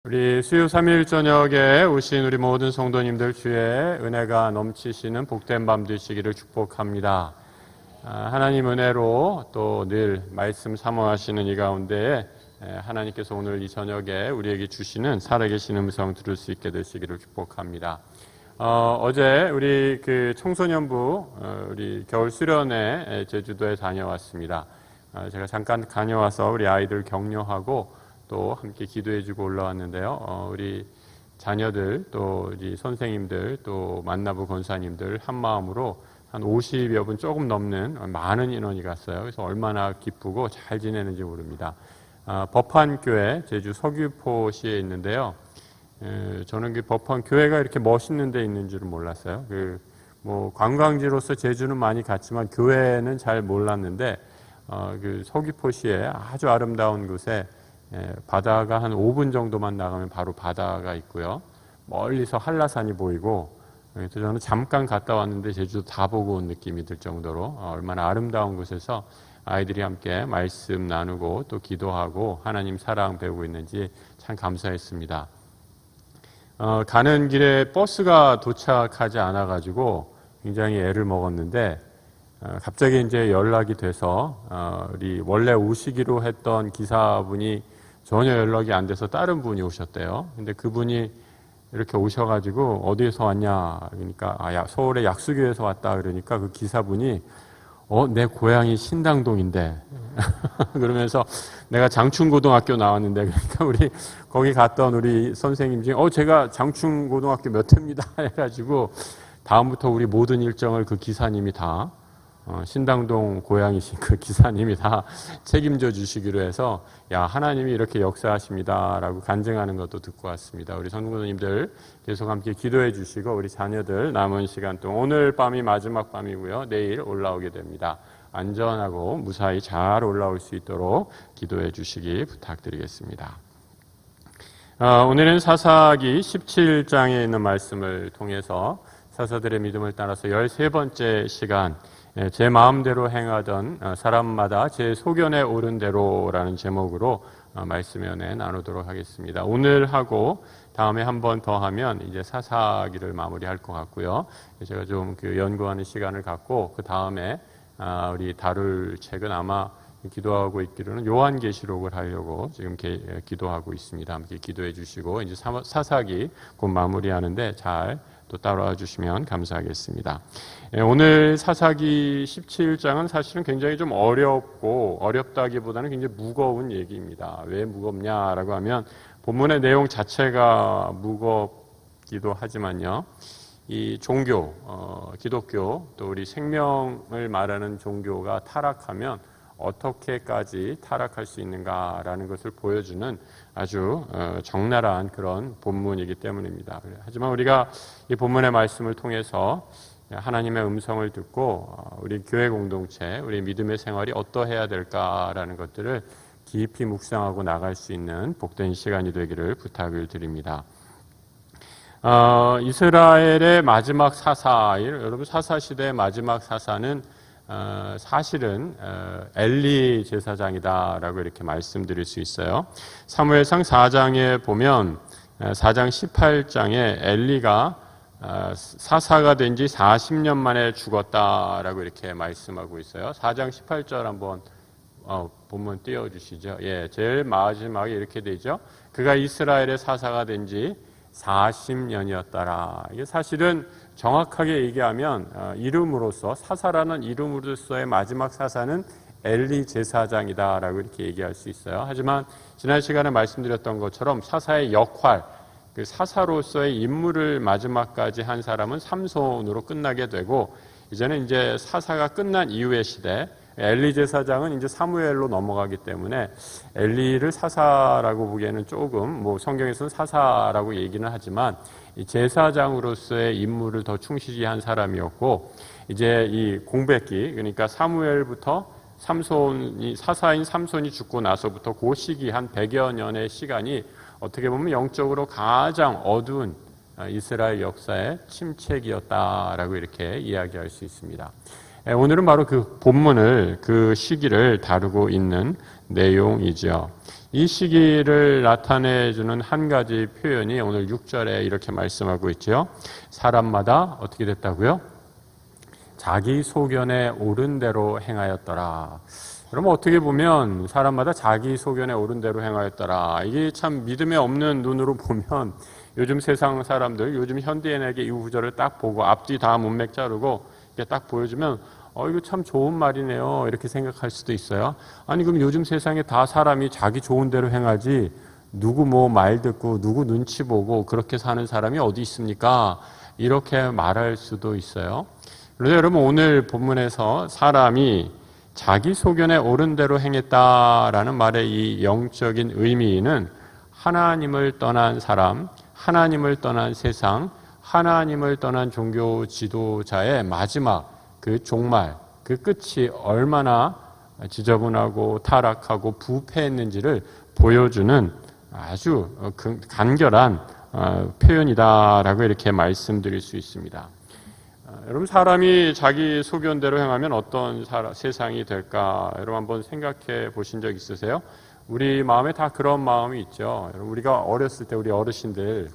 우리 수요 3일 저녁에 오신 우리 모든 성도님들 주의 은혜가 넘치시는 복된 밤 되시기를 축복합니다. 하나님 은혜로 또 늘 말씀 사모하시는 이 가운데 하나님께서 오늘 이 저녁에 우리에게 주시는 살아계시는 음성 들을 수 있게 되시기를 축복합니다. 어제 우리 그 청소년부 우리 겨울 수련회 제주도에 다녀왔습니다. 제가 잠깐 다녀와서 우리 아이들 격려하고 또 함께 기도해주고 올라왔는데요. 우리 자녀들 또 우리 선생님들 또 만나부 권사님들 한 마음으로 한 50여 분 조금 넘는 많은 인원이 갔어요. 그래서 얼마나 기쁘고 잘 지내는지 모릅니다. 법한교회 제주 서귀포시에 있는데요. 저는 그 법한교회가 이렇게 멋있는 데 있는 줄은 몰랐어요. 뭐 관광지로서 제주는 많이 갔지만 교회는 잘 몰랐는데 그 서귀포시에 아주 아름다운 곳에 바다가 한 5분 정도만 나가면 바로 바다가 있고요. 멀리서 한라산이 보이고, 그래서 저는 잠깐 갔다 왔는데 제주도 다 보고 온 느낌이 들 정도로 얼마나 아름다운 곳에서 아이들이 함께 말씀 나누고 또 기도하고 하나님 사랑 배우고 있는지 참 감사했습니다. 가는 길에 버스가 도착하지 않아가지고 굉장히 애를 먹었는데 갑자기 이제 연락이 돼서 우리 원래 오시기로 했던 기사분이 전혀 연락이 안 돼서 다른 분이 오셨대요. 근데 그분이 이렇게 오셔가지고 어디에서 왔냐 그러니까 서울의 약수교에서 왔다 그러니까 그 기사분이 내 고향이 신당동인데 그러면서 내가 장충고등학교 나왔는데 그러니까 우리 거기 갔던 우리 선생님 중에 제가 장충고등학교 몇 회입니다 해가지고 다음부터 우리 모든 일정을 그 기사님이 다 신당동 고향이신 그 기사님이 다 책임져 주시기로 해서 하나님이 이렇게 역사하십니다라고 간증하는 것도 듣고 왔습니다. 우리 성도님들 계속 함께 기도해 주시고 우리 자녀들 남은 시간 동안 오늘 밤이 마지막 밤이고요. 내일 올라오게 됩니다. 안전하고 무사히 잘 올라올 수 있도록 기도해 주시기 부탁드리겠습니다. 오늘은 사사기 17장에 있는 말씀을 통해서 사사들의 믿음을 따라서 13번째 시간 제 마음대로 행하던 사람마다 제 소견에 오른 대로라는 제목으로 말씀 연애 나누도록 하겠습니다. 오늘 하고 다음에 한 번 더 하면 이제 사사기를 마무리할 것 같고요. 제가 좀 연구하는 시간을 갖고 그 다음에 우리 다룰 책은 아마 기도하고 있기로는 요한계시록을 하려고 지금 기도하고 있습니다. 함께 기도해 주시고 이제 사사기 곧 마무리하는데 잘 또 따라와 주시면 감사하겠습니다. 오늘 사사기 17장은 사실은 굉장히 좀 어렵다기보다는 굉장히 무거운 얘기입니다. 왜 무겁냐라고 하면 본문의 내용 자체가 무겁기도 하지만요. 이 종교, 기독교 또 우리 생명을 말하는 종교가 타락하면 어떻게까지 타락할 수 있는가라는 것을 보여주는 아주 적나라한 그런 본문이기 때문입니다. 하지만 우리가 이 본문의 말씀을 통해서 하나님의 음성을 듣고 우리 교회 공동체, 우리 믿음의 생활이 어떠해야 될까라는 것들을 깊이 묵상하고 나갈 수 있는 복된 시간이 되기를 부탁을 드립니다. 이스라엘의 마지막 사사일, 여러분 사사시대의 마지막 사사는 사실은 엘리 제사장이다라고 이렇게 말씀드릴 수 있어요. 사무엘상 4장에 보면 4장 18장에 엘리가 사사가 된 지 40년 만에 죽었다라고 이렇게 말씀하고 있어요. 4장 18절 한번 본문 띄워주시죠. 제일 마지막에 이렇게 되죠. 그가 이스라엘의 사사가 된 지 40년이었더라. 이게 사실은 정확하게 얘기하면 이름으로서 사사라는 이름으로서의 마지막 사사는 엘리 제사장이다라고 이렇게 얘기할 수 있어요. 하지만 지난 시간에 말씀드렸던 것처럼 사사의 역할, 그 사사로서의 임무를 마지막까지 한 사람은 삼손으로 끝나게 되고 이제는 이제 사사가 끝난 이후의 시대 엘리 제사장은 이제 사무엘로 넘어가기 때문에 엘리를 사사라고 보기에는 조금 성경에서는 사사라고 얘기는 하지만 이 제사장으로서의 임무를 더 충실히 한 사람이었고 이제 이 공백기 그러니까 사무엘부터 사사인 삼손이 죽고 나서부터 그 시기 한 100여 년의 시간이 어떻게 보면 영적으로 가장 어두운 이스라엘 역사의 침체기였다라고 이렇게 이야기할 수 있습니다. 오늘은 바로 그 본문을, 그 시기를 다루고 있는 내용이죠. 이 시기를 나타내주는 한 가지 표현이 오늘 6절에 이렇게 말씀하고 있죠. 사람마다 어떻게 됐다고요? 자기 소견에 옳은 대로 행하였더라. 그러면 어떻게 보면 사람마다 자기 소견에 옳은 대로 행하였더라. 이게 참 믿음에 없는 눈으로 보면 요즘 세상 사람들, 요즘 현대인에게 이 구절을 딱 보고 앞뒤 다 문맥 자르고 이렇게 딱 보여주면 이거 참 좋은 말이네요. 이렇게 생각할 수도 있어요. 아니 그럼 요즘 세상에 다 사람이 자기 좋은 대로 행하지 누구 뭐 말 듣고 누구 눈치 보고 그렇게 사는 사람이 어디 있습니까? 이렇게 말할 수도 있어요. 그런데 여러분 오늘 본문에서 사람이 자기 소견에 옳은 대로 행했다라는 말의 이 영적인 의미는 하나님을 떠난 사람, 하나님을 떠난 세상, 하나님을 떠난 종교 지도자의 마지막 그 종말, 그 끝이 얼마나 지저분하고 타락하고 부패했는지를 보여주는 아주 간결한 표현이다라고 이렇게 말씀드릴 수 있습니다. 여러분 사람이 자기 소견대로 행하면 어떤 세상이 될까? 여러분 한번 생각해 보신 적 있으세요? 우리 마음에 다 그런 마음이 있죠. 여러분 우리가 어렸을 때 우리 어르신들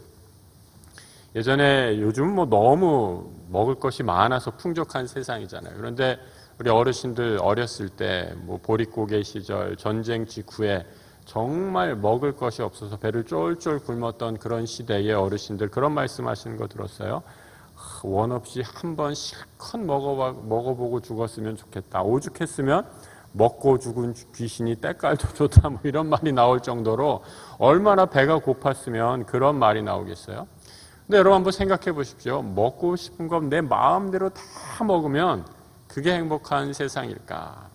예전에 요즘 뭐 너무 먹을 것이 많아서 풍족한 세상이잖아요. 그런데 우리 어르신들 어렸을 때 뭐 보릿고개 시절 전쟁 직후에 정말 먹을 것이 없어서 배를 쫄쫄 굶었던 그런 시대의 어르신들 그런 말씀하시는 거 들었어요. 원 없이 한번 실컷 먹어보고 죽었으면 좋겠다. 오죽했으면 먹고 죽은 귀신이 때깔도 좋다. 뭐 이런 말이 나올 정도로 얼마나 배가 고팠으면 그런 말이 나오겠어요. 근데 여러분 한번 생각해 보십시오. 먹고 싶은 건 내 마음대로 다 먹으면 그게 행복한 세상일까?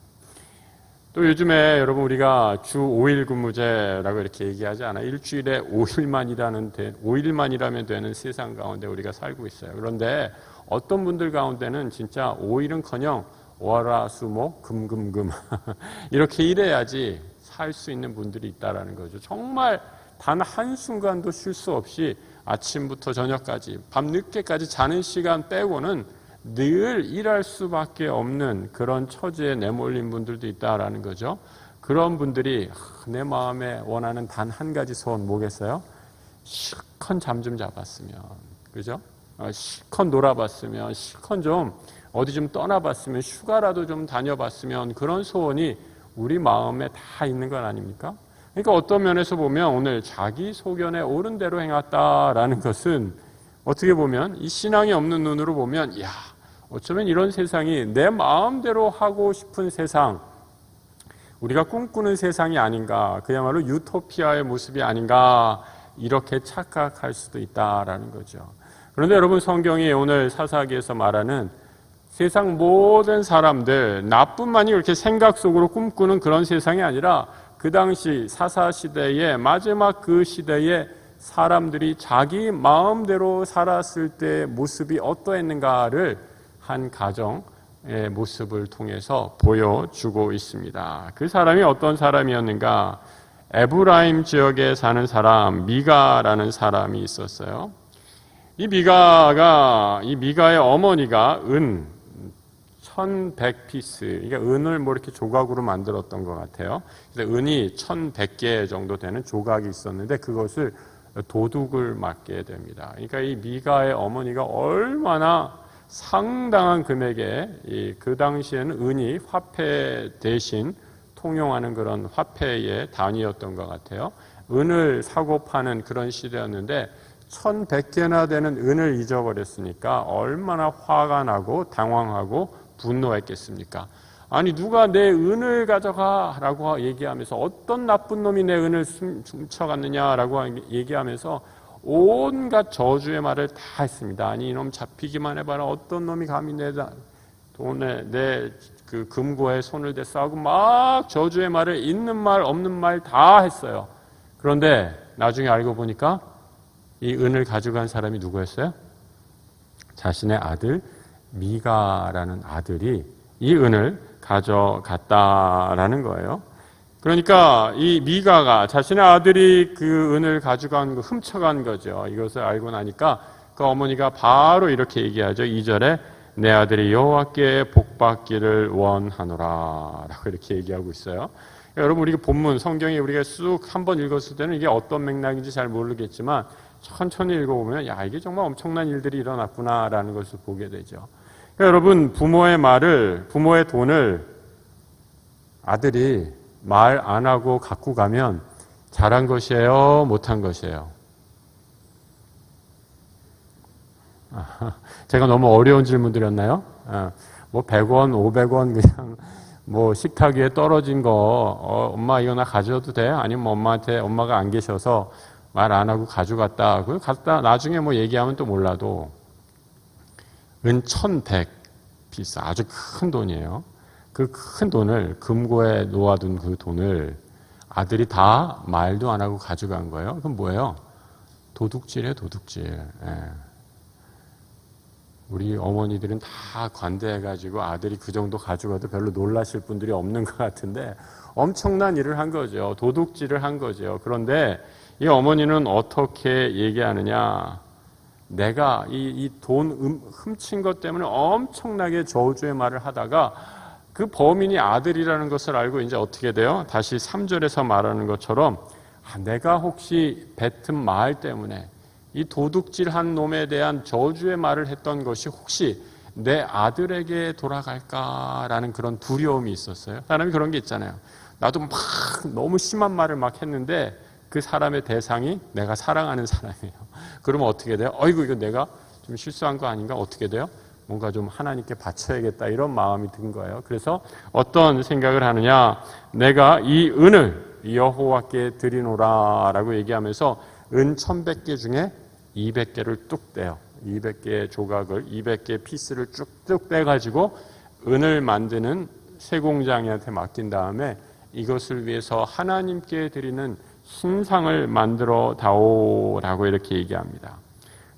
또 요즘에 여러분 우리가 주 5일 근무제라고 이렇게 얘기하지 않아요? 일주일에 5일만이라면 되는 세상 가운데 우리가 살고 있어요. 그런데 어떤 분들 가운데는 진짜 5일은커녕 월화수목 금금금 이렇게 일해야지 살 수 있는 분들이 있다라는 거죠. 정말 단 한순간도 쉴 수 없이 아침부터 저녁까지 밤늦게까지 자는 시간 빼고는 늘 일할 수밖에 없는 그런 처지에 내몰린 분들도 있다라는 거죠. 그런 분들이 내 마음에 원하는 단 한 가지 소원 뭐겠어요? 실컷 잠 좀 자봤으면, 그죠? 실컷 놀아봤으면, 실컷 좀 어디 좀 떠나봤으면, 휴가라도 좀 다녀봤으면 그런 소원이 우리 마음에 다 있는 건 아닙니까? 그러니까 어떤 면에서 보면 오늘 자기 소견에 옳은 대로 행했다라는 것은 어떻게 보면 이 신앙이 없는 눈으로 보면 야 어쩌면 이런 세상이 내 마음대로 하고 싶은 세상 우리가 꿈꾸는 세상이 아닌가 그야말로 유토피아의 모습이 아닌가 이렇게 착각할 수도 있다라는 거죠. 그런데 여러분 성경이 오늘 사사기에서 말하는 세상 모든 사람들 나뿐만이 그렇게 생각 속으로 꿈꾸는 그런 세상이 아니라 그 당시 사사시대의 마지막 그 시대에 사람들이 자기 마음대로 살았을 때 모습이 어떠했는가를 한 가정의 모습을 통해서 보여주고 있습니다. 그 사람이 어떤 사람이었는가? 에브라임 지역에 사는 사람 미가라는 사람이 있었어요. 이 미가의 어머니가 은 1100피스, 그러니까 은을 뭐 이렇게 조각으로 만들었던 것 같아요. 그래서 은이 1100개 정도 되는 조각이 있었는데 그것을 도둑을 맞게 됩니다. 그러니까 이 미가의 어머니가 얼마나 상당한 금액의 그 당시에는 은이 화폐 대신 통용하는 그런 화폐의 단위였던 것 같아요. 은을 사고 파는 그런 시대였는데 1100개나 되는 은을 잊어버렸으니까 얼마나 화가 나고 당황하고 분노했겠습니까? 아니 누가 내 은을 가져가 라고 얘기하면서 어떤 나쁜 놈이 내 은을 훔쳐갔느냐라고 얘기하면서 온갖 저주의 말을 다 했습니다. 아니 이놈 잡히기만 해봐라. 어떤 놈이 감히 내 그 금고에 손을 댔어 하고 막 저주의 말을 있는 말 없는 말 다 했어요. 그런데 나중에 알고 보니까 이 은을 가져간 사람이 누구였어요? 자신의 아들 미가라는 아들이 이 은을 가져갔다라는 거예요. 그러니까 이 미가가 자신의 아들이 그 은을 가져간 거 훔쳐간 거죠. 이것을 알고 나니까 그 어머니가 바로 이렇게 얘기하죠. 2절에 내 아들이 여호와께 복받기를 원하노라 라고 이렇게 얘기하고 있어요. 여러분 우리가 본문 성경에 우리가 쑥 한번 읽었을 때는 이게 어떤 맥락인지 잘 모르겠지만 천천히 읽어보면 야 이게 정말 엄청난 일들이 일어났구나라는 것을 보게 되죠. 그러니까 여러분 부모의 돈을 아들이 말 안 하고 갖고 가면 잘한 것이에요, 못한 것이에요? 제가 너무 어려운 질문 드렸나요? 뭐 100원, 500원 그냥 뭐 식탁 위에 떨어진 거 엄마 이거 나 가져도 돼? 아니면 엄마가 안 계셔서 말 안 하고 가져갔다. 그걸 갖다 나중에 뭐 얘기하면 또 몰라도 은 1100피스 아주 큰 돈이에요. 그 큰 돈을 금고에 놓아둔 그 돈을 아들이 다 말도 안 하고 가져간 거예요. 그건 뭐예요? 도둑질이에요, 도둑질. 예. 우리 어머니들은 다 관대해가지고 아들이 그 정도 가져가도 별로 놀라실 분들이 없는 것 같은데 엄청난 일을 한 거죠. 도둑질을 한 거죠. 그런데 이 어머니는 어떻게 얘기하느냐? 내가 이 돈 훔친 것 때문에 엄청나게 저주의 말을 하다가 그 범인이 아들이라는 것을 알고 이제 어떻게 돼요? 다시 3절에서 말하는 것처럼 내가 혹시 뱉은 말 때문에 이 도둑질한 놈에 대한 저주의 말을 했던 것이 혹시 내 아들에게 돌아갈까라는 그런 두려움이 있었어요. 사람이 그런 게 있잖아요. 나도 막 너무 심한 말을 막 했는데 그 사람의 대상이 내가 사랑하는 사람이에요. 그러면 어떻게 돼요? 어이구 이거 내가 좀 실수한 거 아닌가? 어떻게 돼요? 뭔가 좀 하나님께 바쳐야겠다 이런 마음이 든 거예요. 그래서 어떤 생각을 하느냐? 내가 이 은을 여호와께 드리노라 라고 얘기하면서 은 1100개 중에 200개를 뚝 떼요. 200개의 조각을 200개의 피스를 쭉쭉 떼가지고 은을 만드는 세공장이한테 맡긴 다음에 이것을 위해서 하나님께 드리는 신상을 만들어 다오라고 이렇게 얘기합니다.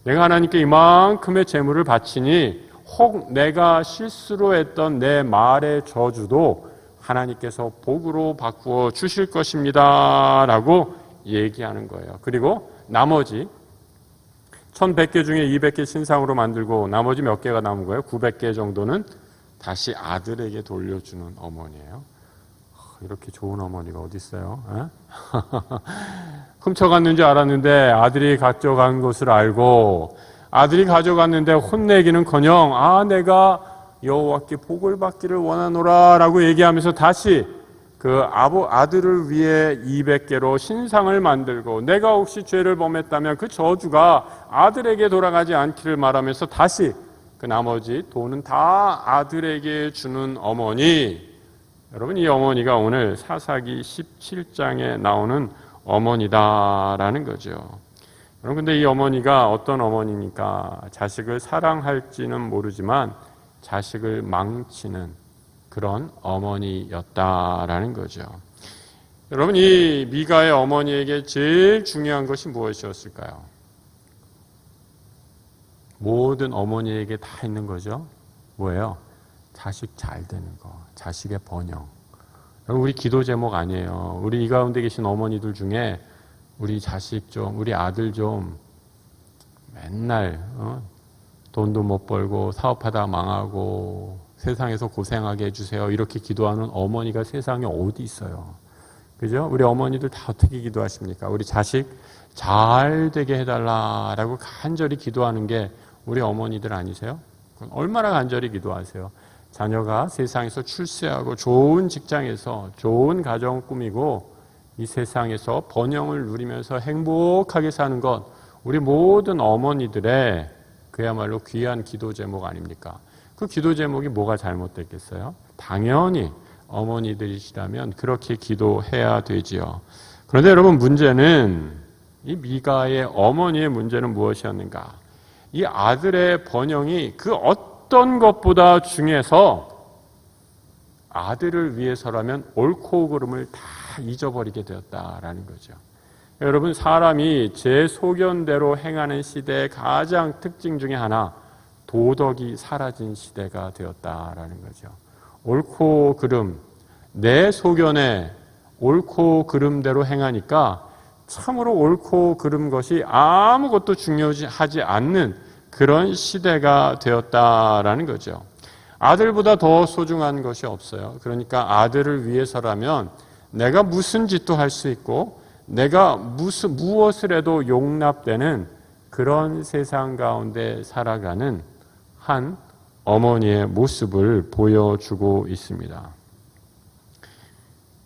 내가 하나님께 이만큼의 재물을 바치니 혹 내가 실수로 했던 내 말의 저주도 하나님께서 복으로 바꾸어 주실 것입니다 라고 얘기하는 거예요. 그리고 나머지 1100개 중에 200개 신상으로 만들고 나머지 몇 개가 남은 거예요? 900개 정도는 다시 아들에게 돌려주는 어머니예요. 이렇게 좋은 어머니가 어디 있어요? 훔쳐갔는 줄 알았는데 아들이 가져간 것을 알고 아들이 가져갔는데 혼내기는커녕 내가 여호와께 복을 받기를 원하노라 라고 얘기하면서 다시 그 아들을 위해 200개로 신상을 만들고 내가 혹시 죄를 범했다면 그 저주가 아들에게 돌아가지 않기를 말하면서 다시 그 나머지 돈은 다 아들에게 주는 어머니. 여러분 이 어머니가 오늘 사사기 17장에 나오는 어머니다라는 거죠. 여러분 근데 이 어머니가 어떤 어머니니까 자식을 사랑할지는 모르지만 자식을 망치는 그런 어머니였다라는 거죠. 여러분 이 미가의 어머니에게 제일 중요한 것이 무엇이었을까요? 모든 어머니에게 다 있는 거죠. 뭐예요? 자식 잘 되는 거, 자식의 번영. 여러분 우리 기도 제목 아니에요. 우리 이 가운데 계신 어머니들 중에 우리 자식 좀, 우리 아들 좀 맨날 돈도 못 벌고 사업하다 망하고 세상에서 고생하게 해주세요. 이렇게 기도하는 어머니가 세상에 어디 있어요? 그죠? 우리 어머니들 다 어떻게 기도하십니까? 우리 자식 잘 되게 해달라라고 간절히 기도하는 게 우리 어머니들 아니세요? 얼마나 간절히 기도하세요? 자녀가 세상에서 출세하고 좋은 직장에서 좋은 가정 꾸미고 이 세상에서 번영을 누리면서 행복하게 사는 것 우리 모든 어머니들의 그야말로 귀한 기도 제목 아닙니까? 그 기도 제목이 뭐가 잘못됐겠어요? 당연히 어머니들이시라면 그렇게 기도해야 되지요. 그런데 여러분 문제는 이 미가의 어머니의 문제는 무엇이었는가? 이 아들의 번영이 그 어떤 것보다 중요해서 아들을 위해서라면 옳고 그름을 다 잊어버리게 되었다라는 거죠. 여러분 사람이 제 소견대로 행하는 시대의 가장 특징 중에 하나 도덕이 사라진 시대가 되었다라는 거죠. 옳고 그름, 내 소견에 옳고 그름대로 행하니까 참으로 옳고 그름 것이 아무것도 중요하지 않는 그런 시대가 되었다라는 거죠. 아들보다 더 소중한 것이 없어요. 그러니까 아들을 위해서라면 내가 무슨 짓도 할 수 있고 내가 무엇을 해도 용납되는 그런 세상 가운데 살아가는 한 어머니의 모습을 보여주고 있습니다.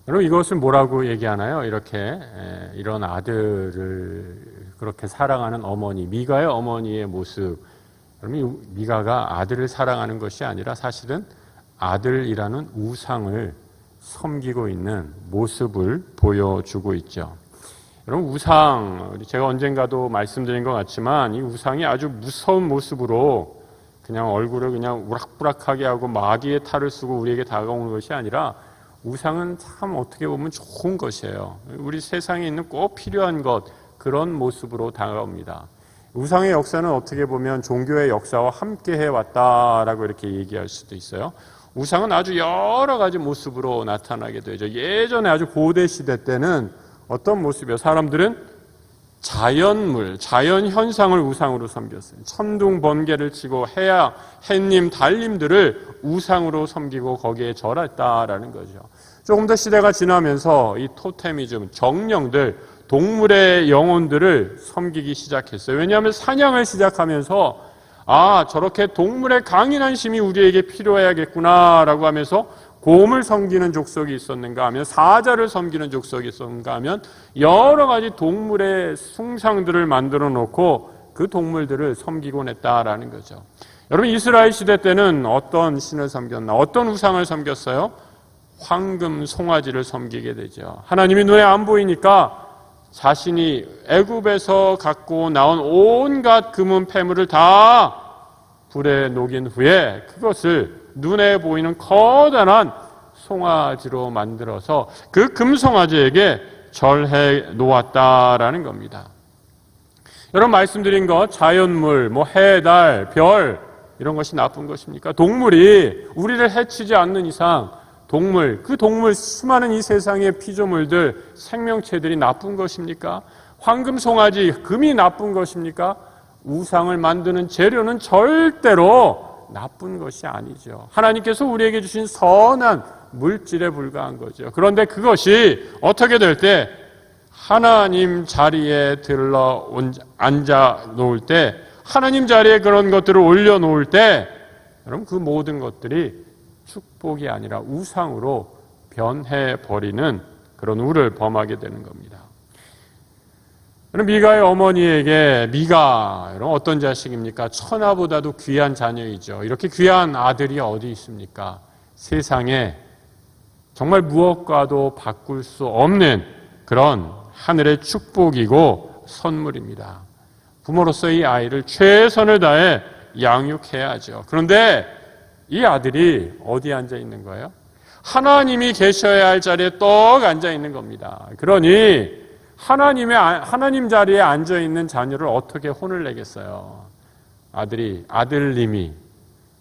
여러분, 이것을 뭐라고 얘기하나요? 이런 아들을 그렇게 사랑하는 어머니, 미가의 어머니의 모습. 여러분, 미가가 아들을 사랑하는 것이 아니라 사실은 아들이라는 우상을 섬기고 있는 모습을 보여주고 있죠. 여러분, 우상, 제가 언젠가도 말씀드린 것 같지만 이 우상이 아주 무서운 모습으로 그냥 얼굴을 그냥 우락부락하게 하고 마귀의 탈을 쓰고 우리에게 다가오는 것이 아니라 우상은 참 어떻게 보면 좋은 것이에요. 우리 세상에 있는 꼭 필요한 것, 그런 모습으로 다가옵니다. 우상의 역사는 어떻게 보면 종교의 역사와 함께 해왔다라고 이렇게 얘기할 수도 있어요. 우상은 아주 여러 가지 모습으로 나타나게 되죠. 예전에 아주 고대 시대 때는 어떤 모습이요? 사람들은 자연 현상을 우상으로 섬겼어요. 천둥, 번개를 치고 햇님, 달님들을 우상으로 섬기고 거기에 절했다라는 거죠. 조금 더 시대가 지나면서 이 토테미즘, 정령들, 동물의 영혼들을 섬기기 시작했어요. 왜냐하면 사냥을 시작하면서 저렇게 동물의 강인한 힘이 우리에게 필요해야겠구나라고 하면서 곰을 섬기는 족속이 있었는가 하면 사자를 섬기는 족속이 있었는가 하면 여러 가지 동물의 숭상들을 만들어 놓고 그 동물들을 섬기곤 했다라는 거죠. 여러분, 이스라엘 시대 때는 어떤 신을 섬겼나? 어떤 우상을 섬겼어요? 황금 송아지를 섬기게 되죠. 하나님이 눈에 안 보이니까 자신이 애굽에서 갖고 나온 온갖 금은 패물을 다 불에 녹인 후에 그것을 눈에 보이는 커다란 송아지로 만들어서 그 금송아지에게 절해 놓았다라는 겁니다. 여러분, 말씀드린 것, 자연물, 해, 달, 별, 이런 것이 나쁜 것입니까? 동물이 우리를 해치지 않는 이상 그 동물, 수많은 이 세상의 피조물들, 생명체들이 나쁜 것입니까? 황금 송아지, 금이 나쁜 것입니까? 우상을 만드는 재료는 절대로 나쁜 것이 아니죠. 하나님께서 우리에게 주신 선한 물질에 불과한 거죠. 그런데 그것이 어떻게 될 때 하나님 자리에 앉아 놓을 때, 하나님 자리에 그런 것들을 올려놓을 때, 여러분, 그 모든 것들이 축복이 아니라 우상으로 변해버리는 그런 우를 범하게 되는 겁니다. 미가의 어머니에게 미가, 여러분, 어떤 자식입니까? 천하보다도 귀한 자녀이죠. 이렇게 귀한 아들이 어디 있습니까? 세상에 정말 무엇과도 바꿀 수 없는 그런 하늘의 축복이고 선물입니다. 부모로서 이 아이를 최선을 다해 양육해야죠. 그런데 이 아들이 어디에 앉아 있는 거예요? 하나님이 계셔야 할 자리에 떡 앉아 있는 겁니다. 그러니 하나님 자리에 앉아 있는 자녀를 어떻게 혼을 내겠어요? 아들님이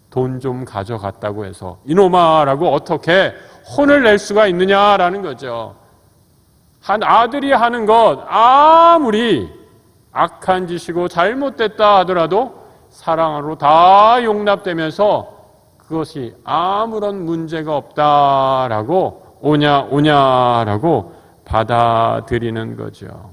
돈 좀 가져갔다고 해서 이놈아라고 어떻게 혼을 낼 수가 있느냐라는 거죠. 한 아들이 하는 것 아무리 악한 짓이고 잘못됐다 하더라도 사랑으로 다 용납되면서 그것이 아무런 문제가 없다라고 오냐라고 받아들이는 거죠.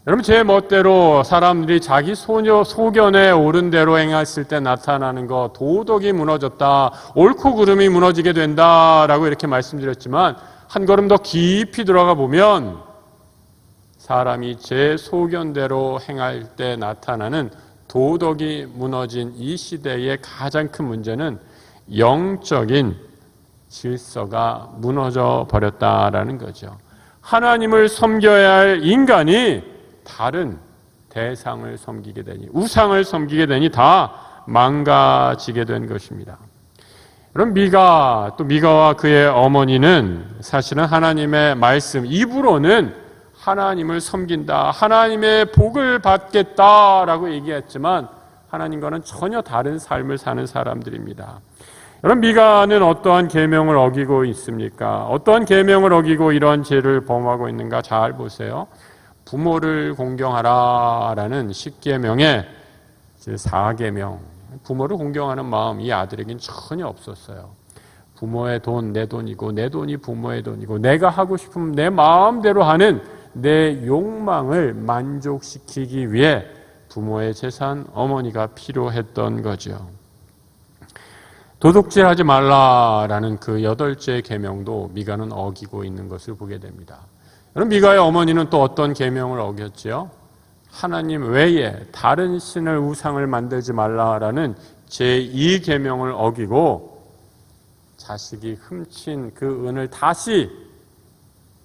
여러분, 제 멋대로 사람들이 자기 소견에 옳은 대로 행했을 때 나타나는 것, 도덕이 무너졌다, 옳고 그름이 무너지게 된다라고 이렇게 말씀드렸지만 한 걸음 더 깊이 들어가 보면 사람이 제 소견대로 행할 때 나타나는 도덕이 무너진 이 시대의 가장 큰 문제는 영적인 질서가 무너져 버렸다라는 거죠. 하나님을 섬겨야 할 인간이 다른 대상을 섬기게 되니, 우상을 섬기게 되니 다 망가지게 된 것입니다. 그럼 미가와 그의 어머니는 사실은 하나님의 말씀, 입으로는 하나님을 섬긴다, 하나님의 복을 받겠다라고 얘기했지만 하나님과는 전혀 다른 삶을 사는 사람들입니다. 여러분, 미가는 어떠한 계명을 어기고 있습니까? 어떠한 계명을 어기고 이런 죄를 범하고 있는가 잘 보세요. 부모를 공경하라라는 10계명에 제4계명, 부모를 공경하는 마음 이 아들에겐 전혀 없었어요. 부모의 돈 내 돈이고 내 돈이 부모의 돈이고 내가 하고 싶으면 내 마음대로 하는 내 욕망을 만족시키기 위해 부모의 재산, 어머니가 필요했던 거죠. 도둑질하지 말라라는 그 8째 계명도 미가는 어기고 있는 것을 보게 됩니다. 그럼 미가의 어머니는 또 어떤 계명을 어겼지요? 하나님 외에 다른 신을 우상을 만들지 말라라는 제2계명을 어기고 자식이 훔친 그 은을 다시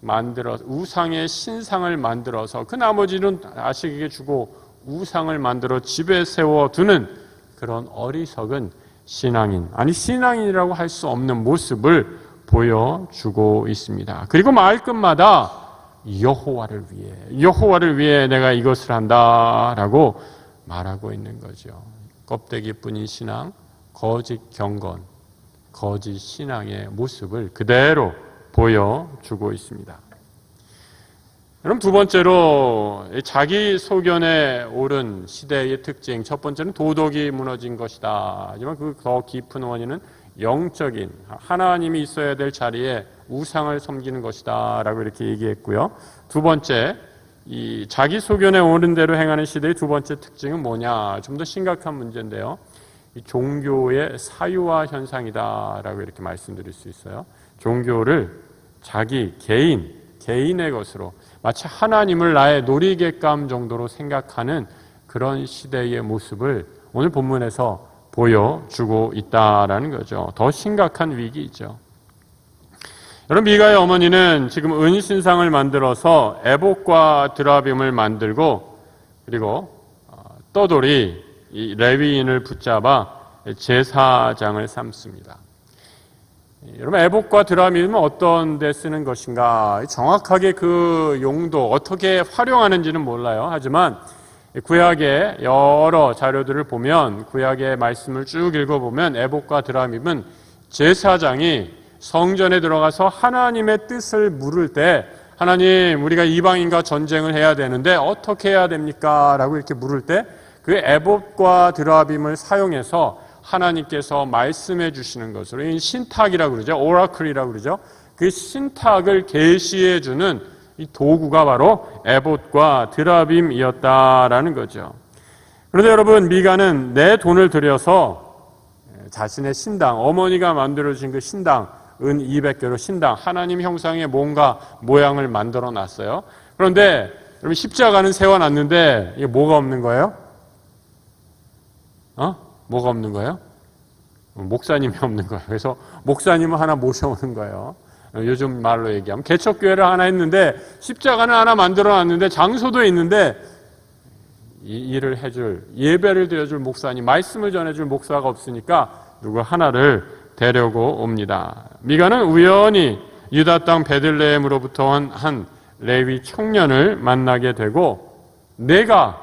만들어서 우상의 신상을 만들어서 그 나머지는 자식에게 주고 우상을 만들어 집에 세워두는 그런 어리석은 신앙인, 아니 신앙인이라고 할 수 없는 모습을 보여주고 있습니다. 그리고 말끝마다 여호와를 위해 내가 이것을 한다라고 말하고 있는 거죠. 껍데기뿐인 신앙, 거짓 경건, 거짓 신앙의 모습을 그대로 보여주고 있습니다. 그럼 두 번째로 자기 소견에 오른 시대의 특징, 첫 번째는 도덕이 무너진 것이다. 하지만 그 더 깊은 원인은 영적인 하나님이 있어야 될 자리에 우상을 섬기는 것이다 라고 이렇게 얘기했고요. 두 번째, 이 자기 소견에 오른 대로 행하는 시대의 두 번째 특징은 뭐냐, 좀 더 심각한 문제인데요. 이 종교의 사유화 현상이다 라고 이렇게 말씀드릴 수 있어요. 종교를 자기 개인의 것으로 마치 하나님을 나의 놀이객감 정도로 생각하는 그런 시대의 모습을 오늘 본문에서 보여주고 있다라는 거죠. 더 심각한 위기이죠. 여러분, 미가의 어머니는 지금 은신상을 만들어서 에봇과 드라빔을 만들고 그리고 떠돌이 이 레위인을 붙잡아 제사장을 삼습니다. 여러분, 에봇과 드라빔은 어떤 데 쓰는 것인가? 정확하게 그 용도 어떻게 활용하는지는 몰라요. 하지만 구약의 여러 자료들을 보면, 구약의 말씀을 쭉 읽어보면 에봇과 드라빔은 제사장이 성전에 들어가서 하나님의 뜻을 물을 때, 하나님, 우리가 이방인과 전쟁을 해야 되는데 어떻게 해야 됩니까? 라고 이렇게 물을 때 그 에봇과 드라빔을 사용해서 하나님께서 말씀해 주시는 것으로, 이 신탁이라고 그러죠. 오라클이라고 그러죠. 그 신탁을 계시해 주는 이 도구가 바로 에봇과 드라빔이었다라는 거죠. 그런데 여러분, 미가는 내 돈을 들여서 자신의 신당, 어머니가 만들어주신 그 신당, 은 200개로 신당, 하나님 형상의 뭔가 모양을 만들어 놨어요. 그런데 여러분, 십자가는 세워놨는데 이게 뭐가 없는 거예요? 뭐가 없는 거예요? 목사님이 없는 거예요. 그래서 목사님을 하나 모셔오는 거예요. 요즘 말로 얘기하면 개척교회를 하나 했는데 십자가는 하나 만들어놨는데 장소도 있는데 이 일을 해줄, 예배를 드려줄 목사님, 말씀을 전해줄 목사가 없으니까 누구 하나를 데려고 옵니다. 미가는 우연히 유다 땅 베들레헴으로부터 한 레위 청년을 만나게 되고, 내가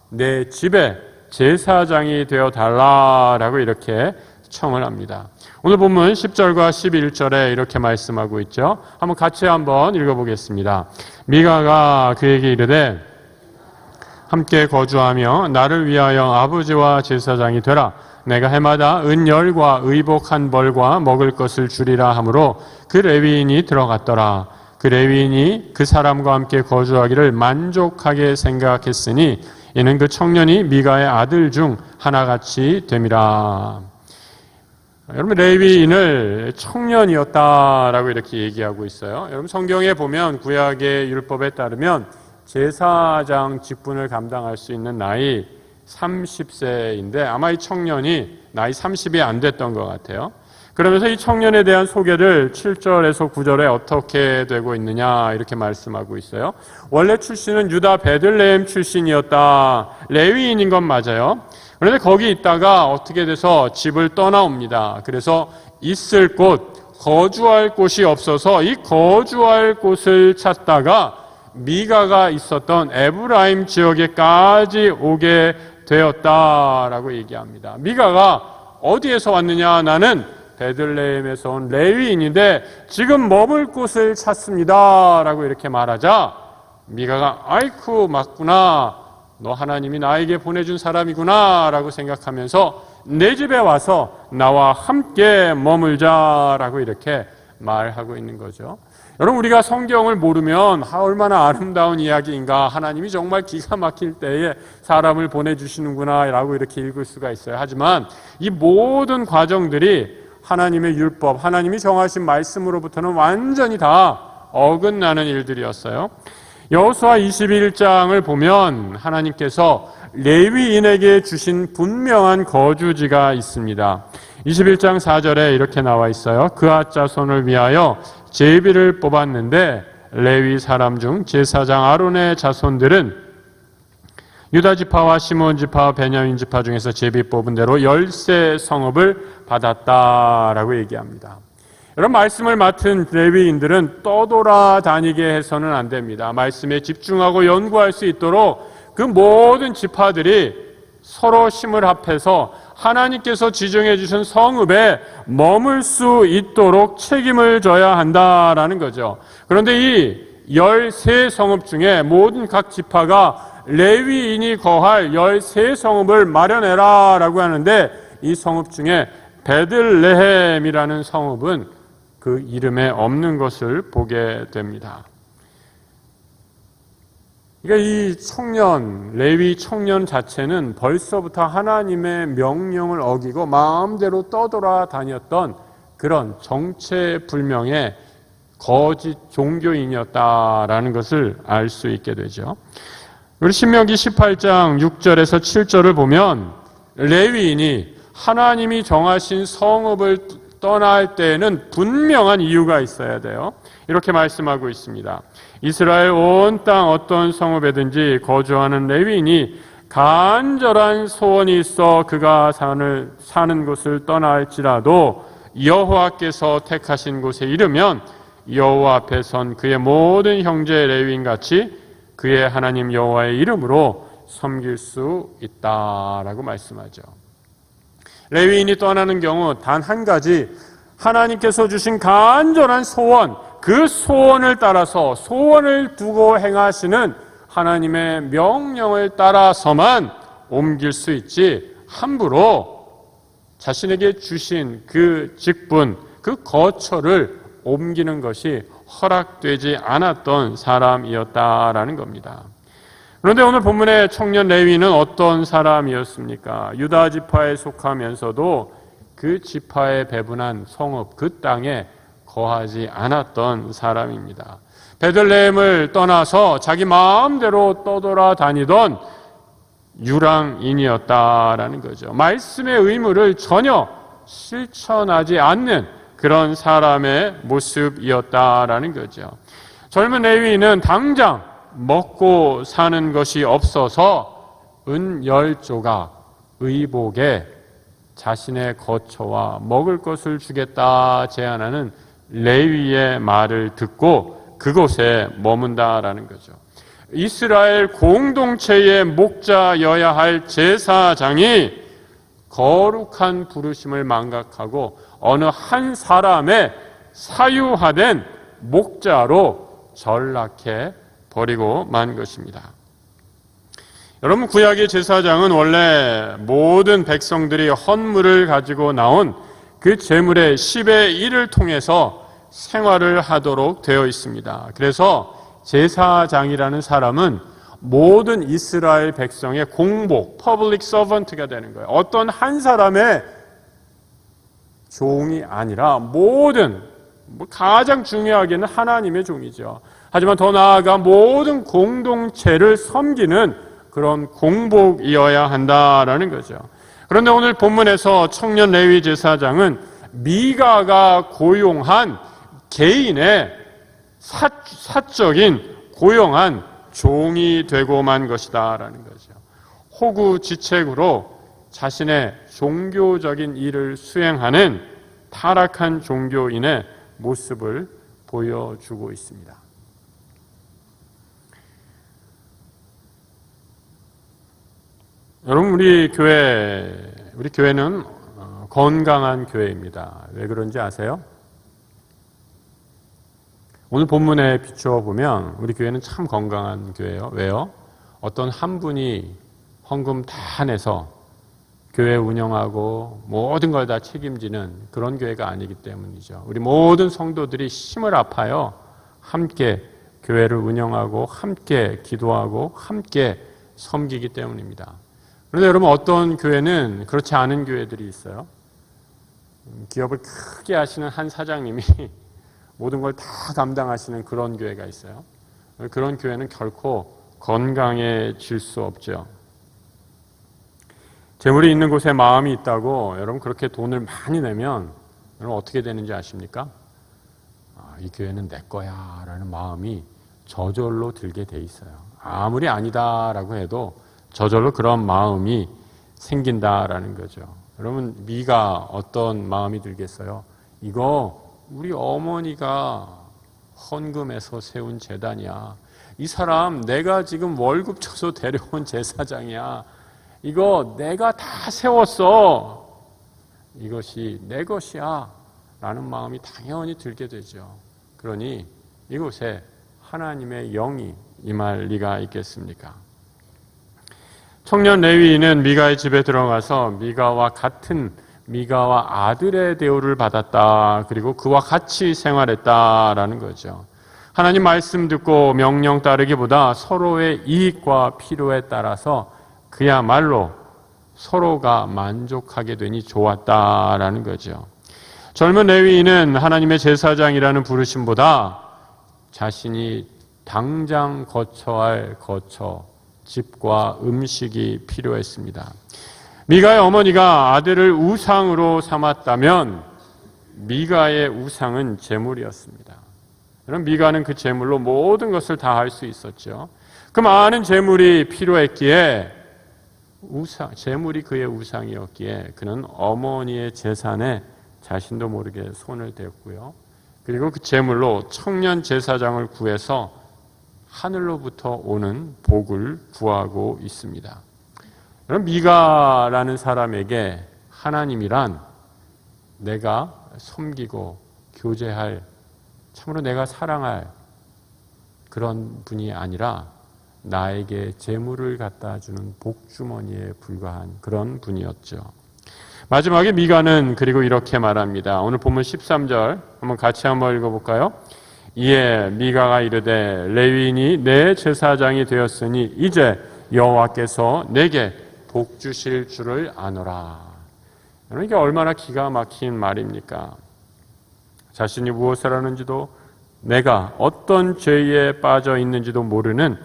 내 집에 제사장이 되어 달라라고 이렇게 청을 합니다. 오늘 본문 10절과 11절에 이렇게 말씀하고 있죠. 한번 같이 한번 읽어보겠습니다. 미가가 그에게 이르되 함께 거주하며 나를 위하여 아버지와 제사장이 되라. 내가 해마다 은열과 의복 한 벌과 먹을 것을 주리라 하므로 그 레위인이 들어갔더라. 그 레위인이 그 사람과 함께 거주하기를 만족하게 생각했으니 이는 그 청년이 미가의 아들 중 하나같이 됨이라. 여러분, 레위인을 청년이었다라고 이렇게 얘기하고 있어요. 여러분, 성경에 보면 구약의 율법에 따르면 제사장 직분을 감당할 수 있는 나이 30세인데 아마 이 청년이 나이 30이 안 됐던 것 같아요. 그러면서 이 청년에 대한 소개를 7절에서 9절에 어떻게 되고 있느냐 이렇게 말씀하고 있어요. 원래 출신은 유다 베들레헴 출신이었다. 레위인인 건 맞아요. 그런데 거기 있다가 어떻게 돼서 집을 떠나옵니다. 그래서 있을 곳, 거주할 곳이 없어서 이 거주할 곳을 찾다가 미가가 있었던 에브라임 지역에까지 오게 되었다라고 얘기합니다. 미가가 어디에서 왔느냐? 나는 베들레헴에서 온 레위인인데 지금 머물 곳을 찾습니다 라고 이렇게 말하자 미가가 아이쿠 맞구나, 너 하나님이 나에게 보내준 사람이구나 라고 생각하면서 내 집에 와서 나와 함께 머물자라고 이렇게 말하고 있는 거죠. 여러분, 우리가 성경을 모르면 얼마나 아름다운 이야기인가, 하나님이 정말 기가 막힐 때에 사람을 보내주시는구나 라고 이렇게 읽을 수가 있어요. 하지만 이 모든 과정들이 하나님의 율법, 하나님이 정하신 말씀으로부터는 완전히 다 어긋나는 일들이었어요. 여호수아 21장을 보면 하나님께서 레위인에게 주신 분명한 거주지가 있습니다. 21장 4절에 이렇게 나와 있어요. 그앗 자손을 위하여 제비를 뽑았는데 레위 사람 중 제사장 아론의 자손들은 유다 지파와 시몬 지파, 베냐민 지파 중에서 제비 뽑은 대로 열세 성읍을 받았다라고 얘기합니다. 이런 말씀을 맡은 레위인들은 떠돌아다니게 해서는 안 됩니다. 말씀에 집중하고 연구할 수 있도록 그 모든 지파들이 서로 힘을 합해서 하나님께서 지정해 주신 성읍에 머물 수 있도록 책임을 져야 한다라는 거죠. 그런데 이 13성읍 중에 모든 각 지파가 레위인이 거할 13성읍을 마련해라 라고 하는데, 이 성읍 중에 베들레헴이라는 성읍은 그 이름에 없는 것을 보게 됩니다. 그러니까 이 청년, 레위 청년 자체는 벌써부터 하나님의 명령을 어기고 마음대로 떠돌아다녔던 그런 정체불명의 거짓 종교인이었다라는 것을 알 수 있게 되죠. 우리 신명기 18장 6절에서 7절을 보면 레위인이 하나님이 정하신 성읍을 떠날 때에는 분명한 이유가 있어야 돼요. 이렇게 말씀하고 있습니다. 이스라엘 온 땅 어떤 성읍에든지 거주하는 레위인이 간절한 소원이 있어 그가 사는 곳을 떠날지라도 여호와께서 택하신 곳에 이르면 여호와 앞에 선 그의 모든 형제 레위인같이 그의 하나님 여호와의 이름으로 섬길 수 있다라고 말씀하죠. 레위인이 떠나는 경우 단 한 가지, 하나님께서 주신 간절한 소원, 그 소원을 따라서 소원을 두고 행하시는 하나님의 명령을 따라서만 옮길 수 있지, 함부로 자신에게 주신 그 직분, 그 거처를 옮기는 것이 허락되지 않았던 사람이었다라는 겁니다. 그런데 오늘 본문의 청년 레위는 어떤 사람이었습니까? 유다 지파에 속하면서도 그 지파에 배분한 성읍, 그 땅에 거하지 않았던 사람입니다. 베들레헴을 떠나서 자기 마음대로 떠돌아다니던 유랑인이었다라는 거죠. 말씀의 의무를 전혀 실천하지 않는 그런 사람의 모습이었다라는 거죠. 젊은 레위인은 당장 먹고 사는 것이 없어서 은 10조각 의복에 자신의 거처와 먹을 것을 주겠다 제안하는 레위의 말을 듣고 그곳에 머문다라는 거죠. 이스라엘 공동체의 목자여야 할 제사장이 거룩한 부르심을 망각하고 어느 한 사람의 사유화된 목자로 전락해 버리고 만 것입니다. 여러분, 구약의 제사장은 원래 모든 백성들이 헌물을 가지고 나온 그 제물의 10의 1을 통해서 생활을 하도록 되어 있습니다. 그래서 제사장이라는 사람은 모든 이스라엘 백성의 공복, 퍼블릭 서번트가 되는 거예요. 어떤 한 사람의 종이 아니라 모든, 가장 중요하게는 하나님의 종이죠. 하지만 더 나아가 모든 공동체를 섬기는 그런 공복이어야 한다라는 거죠. 그런데 오늘 본문에서 청년 레위 제사장은 미가가 고용한 개인의 사적인 고용한 종이 되고만 것이다라는 거죠. 호구지책으로 자신의 종교적인 일을 수행하는 타락한 종교인의 모습을 보여주고 있습니다. 여러분, 우리 교회는 건강한 교회입니다. 왜 그런지 아세요? 오늘 본문에 비추어 보면 우리 교회는 참 건강한 교회예요. 왜요? 어떤 한 분이 헌금 다 내서 교회 운영하고 모든 걸 다 책임지는 그런 교회가 아니기 때문이죠. 우리 모든 성도들이 힘을 합하여 함께 교회를 운영하고 함께 기도하고 함께 섬기기 때문입니다. 그런데 여러분, 어떤 교회는 그렇지 않은 교회들이 있어요. 기업을 크게 하시는 한 사장님이 모든 걸 다 담당하시는 그런 교회가 있어요. 그런 교회는 결코 건강해질 수 없죠. 재물이 있는 곳에 마음이 있다고 여러분 그렇게 돈을 많이 내면 여러분 어떻게 되는지 아십니까? 이 교회는 내 거야 라는 마음이 저절로 들게 돼 있어요. 아무리 아니다라고 해도 저절로 그런 마음이 생긴다라는 거죠. 여러분, 미가 어떤 마음이 들겠어요? 이거 우리 어머니가 헌금해서 세운 재단이야. 이 사람 내가 지금 월급 줘서 데려온 제사장이야. 이거 내가 다 세웠어. 이것이 내 것이야 라는 마음이 당연히 들게 되죠. 그러니 이곳에 하나님의 영이 임할 리가 있겠습니까? 청년 레위인은 미가의 집에 들어가서 미가와 아들의 대우를 받았다. 그리고 그와 같이 생활했다라는 거죠. 하나님 말씀 듣고 명령 따르기보다 서로의 이익과 필요에 따라서 그야말로 서로가 만족하게 되니 좋았다라는 거죠. 젊은 레위인은 하나님의 제사장이라는 부르심보다 자신이 당장 거처, 집과 음식이 필요했습니다. 미가의 어머니가 아들을 우상으로 삼았다면 미가의 우상은 재물이었습니다. 그럼 미가는 그 재물로 모든 것을 다 할 수 있었죠. 그 많은 재물이 필요했기에 재물이 그의 우상이었기에 그는 어머니의 재산에 자신도 모르게 손을 댔고요. 그리고 그 재물로 청년 제사장을 구해서 하늘로부터 오는 복을 구하고 있습니다. 그럼 미가라는 사람에게 하나님이란 내가 섬기고 교제할, 참으로 내가 사랑할 그런 분이 아니라 나에게 재물을 갖다 주는 복주머니에 불과한 그런 분이었죠. 마지막에 미가는 그리고 이렇게 말합니다. 오늘 본문 13절 한번 같이 한번 읽어볼까요? 이에 미가가 이르되 레위인이 내 제사장이 되었으니 이제 여호와께서 내게 복 주실 줄을 아노라. 여러분, 이게 얼마나 기가 막힌 말입니까? 자신이 무엇을 하는지도 내가 어떤 죄에 빠져 있는지도 모르는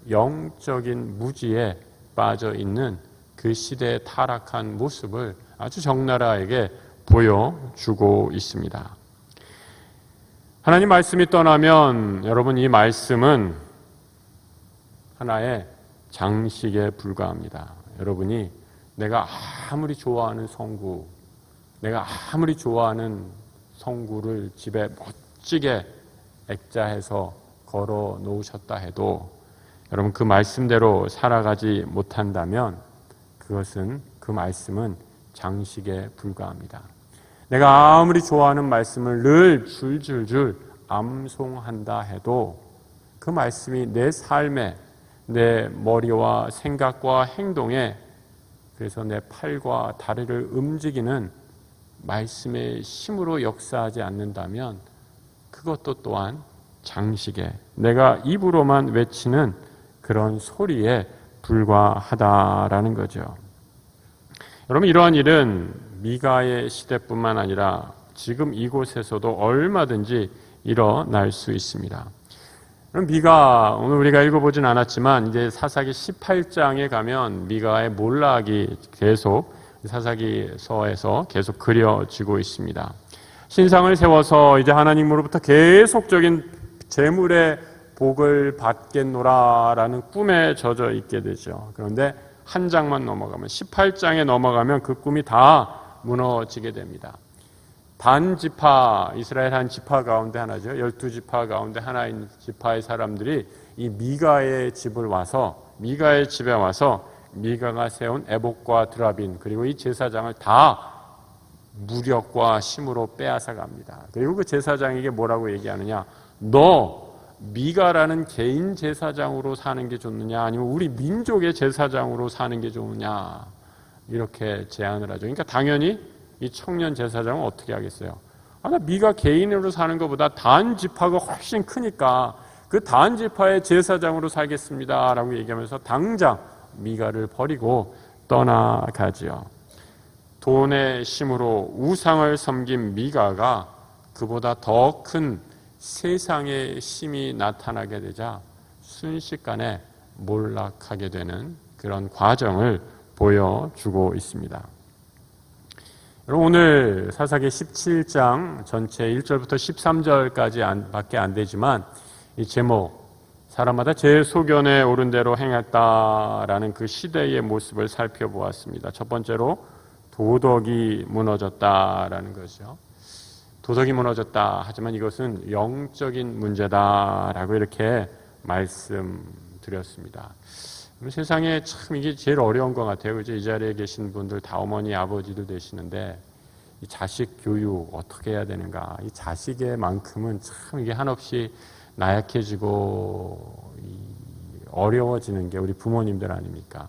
영적인 무지에 빠져 있는 그 시대의 타락한 모습을 아주 적나라하게 보여주고 있습니다. 하나님 말씀이 떠나면 여러분, 이 말씀은 하나의 장식에 불과합니다. 여러분이 내가 아무리 좋아하는 성구, 내가 아무리 좋아하는 성구를 집에 멋지게 액자해서 걸어 놓으셨다 해도 여러분 그 말씀대로 살아가지 못한다면 그 말씀은 장식에 불과합니다. 내가 아무리 좋아하는 말씀을 늘 줄줄줄 암송한다 해도 그 말씀이 내 삶에, 내 머리와 생각과 행동에, 그래서 내 팔과 다리를 움직이는 말씀의 힘으로 역사하지 않는다면 그것도 또한 장식에, 내가 입으로만 외치는 그런 소리에 불과하다라는 거죠. 여러분, 이러한 일은 미가의 시대뿐만 아니라 지금 이곳에서도 얼마든지 일어날 수 있습니다. 그럼 미가, 오늘 우리가 읽어보진 않았지만 이제 사사기 18장에 가면 미가의 몰락이 계속 사사기서에서 계속 그려지고 있습니다. 신상을 세워서 이제 하나님으로부터 계속적인 재물의 복을 받겠노라라는 꿈에 젖어 있게 되죠. 그런데 한 장만 넘어가면, 18장에 넘어가면 그 꿈이 다 무너지게 됩니다. 단 지파, 이스라엘 한 지파 가운데 하나죠. 12지파 가운데 하나인 지파의 사람들이 이 미가의 집에 와서 미가가 세운 에봇과 드라빈 그리고 이 제사장을 다 무력과 힘으로 빼앗아 갑니다. 그리고 그 제사장에게 뭐라고 얘기하느냐? 너 미가라는 개인 제사장으로 사는 게 좋느냐, 아니면 우리 민족의 제사장으로 사는 게 좋느냐, 이렇게 제안을 하죠. 그러니까 당연히 이 청년 제사장은 어떻게 하겠어요? 나 미가 개인으로 사는 것보다 단 지파가 훨씬 크니까 그 단 지파의 제사장으로 살겠습니다 라고 얘기하면서 당장 미가를 버리고 떠나가지요. 돈의 힘으로 우상을 섬긴 미가가 그보다 더 큰 세상의 힘이 나타나게 되자 순식간에 몰락하게 되는 그런 과정을 보여주고 있습니다. 오늘 사사기 17장 전체 1절부터 13절까지 밖에 안 되지만 이 제목, 사람마다 제 소견에 오른 대로 행했다라는 그 시대의 모습을 살펴보았습니다. 첫 번째로 도덕이 무너졌다라는 것이죠. 도덕이 무너졌다 하지만 이것은 영적인 문제다라고 이렇게 말씀드렸습니다. 세상에 참 이게 제일 어려운 것 같아요. 그죠? 이 자리에 계신 분들 다 어머니, 아버지들 되시는데 이 자식 교육 어떻게 해야 되는가? 이 자식의 만큼은 참 이게 한없이 나약해지고 어려워지는 게 우리 부모님들 아닙니까?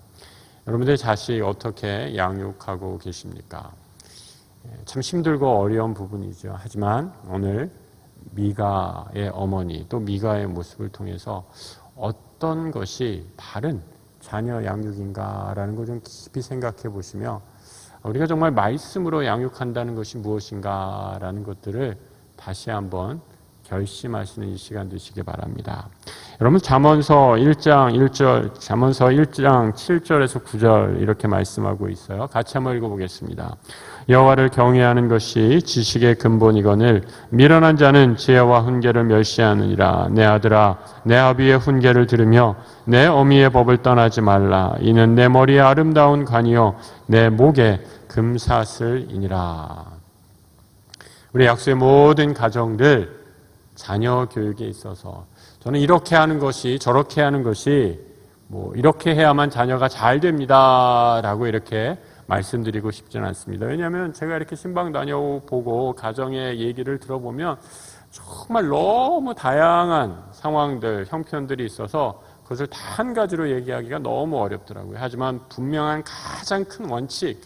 여러분들 자식 어떻게 양육하고 계십니까? 참 힘들고 어려운 부분이죠. 하지만 오늘 미가의 어머니 또 미가의 모습을 통해서 어떤 것이 바른 자녀 양육인가라는 걸 좀 깊이 생각해 보시며 우리가 정말 말씀으로 양육한다는 것이 무엇인가라는 것들을 다시 한번 결심하시는 이 시간 되시기 바랍니다. 여러분 잠언서 1장 1절, 잠언서 1장 7절에서 9절 이렇게 말씀하고 있어요. 같이 한번 읽어보겠습니다. 여호와를 경외하는 것이 지식의 근본이거늘 미련한 자는 지혜와 훈계를 멸시하느니라. 내 아들아 내 아비의 훈계를 들으며 내 어미의 법을 떠나지 말라. 이는 내 머리에 아름다운 관이요 내 목에 금사슬이니라. 우리 약수의 모든 가정들 자녀 교육에 있어서 저는 이렇게 하는 것이 저렇게 하는 것이 이렇게 해야만 자녀가 잘 됩니다라고 이렇게 말씀드리고 싶지는 않습니다. 왜냐하면 제가 이렇게 신방 다녀보고 가정의 얘기를 들어보면 정말 너무 다양한 상황들, 형편들이 있어서 그것을 다 한 가지로 얘기하기가 너무 어렵더라고요. 하지만 분명한 가장 큰 원칙,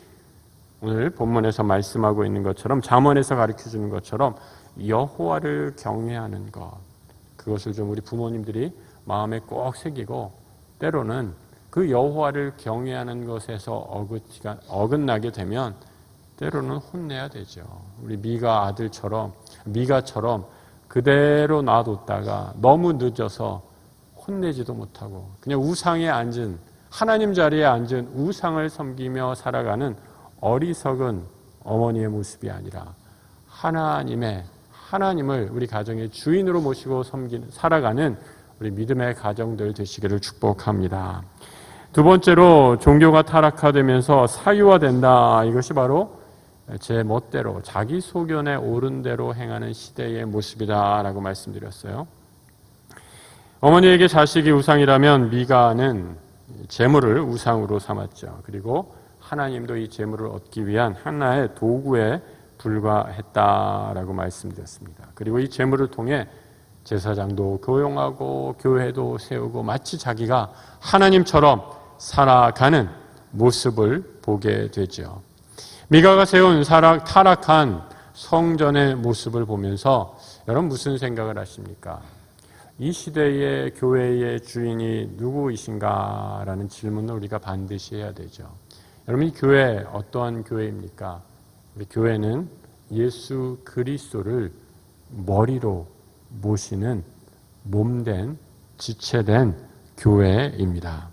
오늘 본문에서 말씀하고 있는 것처럼 잠언에서 가르쳐주는 것처럼 여호와를 경외하는 것, 그것을 좀 우리 부모님들이 마음에 꼭 새기고 때로는 그 여호와를 경외하는 것에서 어긋나게 되면 때로는 혼내야 되죠. 우리 미가처럼 그대로 놔뒀다가 너무 늦어서 혼내지도 못하고 그냥 우상에 앉은, 하나님 자리에 앉은 우상을 섬기며 살아가는 어리석은 어머니의 모습이 아니라 하나님을 우리 가정의 주인으로 모시고 살아가는 우리 믿음의 가정들 되시기를 축복합니다. 두 번째로 종교가 타락화되면서 사유화된다. 이것이 바로 제 멋대로 자기 소견에 옳은 대로 행하는 시대의 모습이다라고 말씀드렸어요. 어머니에게 자식이 우상이라면 미가는 재물을 우상으로 삼았죠. 그리고 하나님도 이 재물을 얻기 위한 하나의 도구에 불과했다라고 말씀드렸습니다. 그리고 이 재물을 통해 제사장도 교용하고 교회도 세우고 마치 자기가 하나님처럼 살아가는 모습을 보게 되죠. 미가가 세운 타락한 성전의 모습을 보면서 여러분 무슨 생각을 하십니까? 이 시대의 교회의 주인이 누구이신가라는 질문을 우리가 반드시 해야 되죠. 여러분 이 교회 어떠한 교회입니까? 우리 교회는 예수 그리스도를 머리로 모시는 몸된 지체된 교회입니다.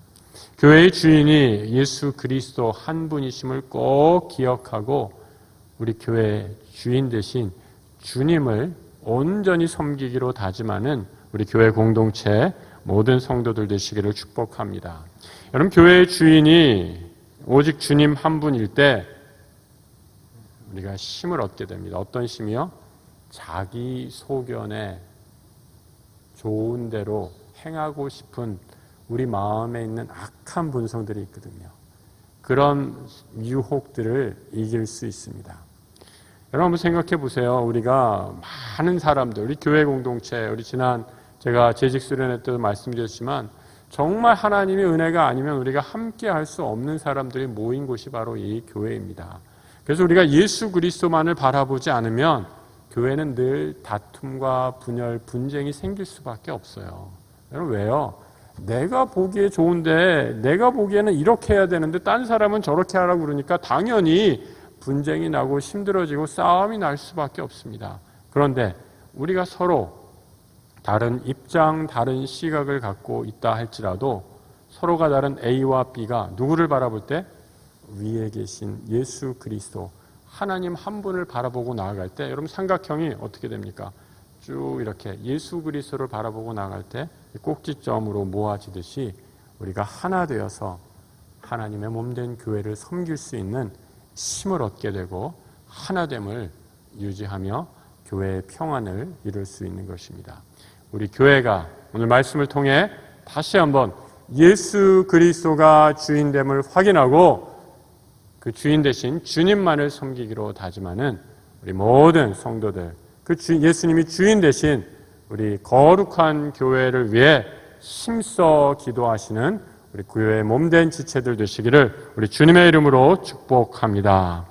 교회의 주인이 예수 그리스도 한 분이심을 꼭 기억하고 우리 교회의 주인 대신 주님을 온전히 섬기기로 다짐하는 우리 교회 공동체 모든 성도들 되시기를 축복합니다. 여러분 교회의 주인이 오직 주님 한 분일 때 우리가 힘을 얻게 됩니다. 어떤 힘이요? 자기 소견에 좋은 대로 행하고 싶은 우리 마음에 있는 악한 본성들이 있거든요. 그런 유혹들을 이길 수 있습니다. 여러분 한번 생각해 보세요. 우리가 많은 사람들, 우리 교회 공동체, 우리 지난 제가 재직 수련회 때도 말씀드렸지만 정말 하나님의 은혜가 아니면 우리가 함께 할 수 없는 사람들이 모인 곳이 바로 이 교회입니다. 그래서 우리가 예수 그리스도만을 바라보지 않으면 교회는 늘 다툼과 분열, 분쟁이 생길 수밖에 없어요. 여러분 왜요? 내가 보기에 좋은데 내가 보기에는 이렇게 해야 되는데 딴 사람은 저렇게 하라고 그러니까 당연히 분쟁이 나고 힘들어지고 싸움이 날 수밖에 없습니다. 그런데 우리가 서로 다른 입장, 다른 시각을 갖고 있다 할지라도 서로가 다른 A와 B가 누구를 바라볼 때 위에 계신 예수 그리스도 하나님 한 분을 바라보고 나아갈 때 여러분 삼각형이 어떻게 됩니까? 쭉 이렇게 예수 그리스도를 바라보고 나아갈 때 꼭지점으로 모아지듯이 우리가 하나 되어서 하나님의 몸된 교회를 섬길 수 있는 힘을 얻게 되고 하나됨을 유지하며 교회의 평안을 이룰 수 있는 것입니다. 우리 교회가 오늘 말씀을 통해 다시 한번 예수 그리스도가 주인됨을 확인하고 그 주인 대신 주님만을 섬기기로 다짐하는 우리 모든 성도들, 그 예수님이 주인 대신 우리 거룩한 교회를 위해 힘써 기도하시는 우리 교회의 몸된 지체들 되시기를 우리 주님의 이름으로 축복합니다.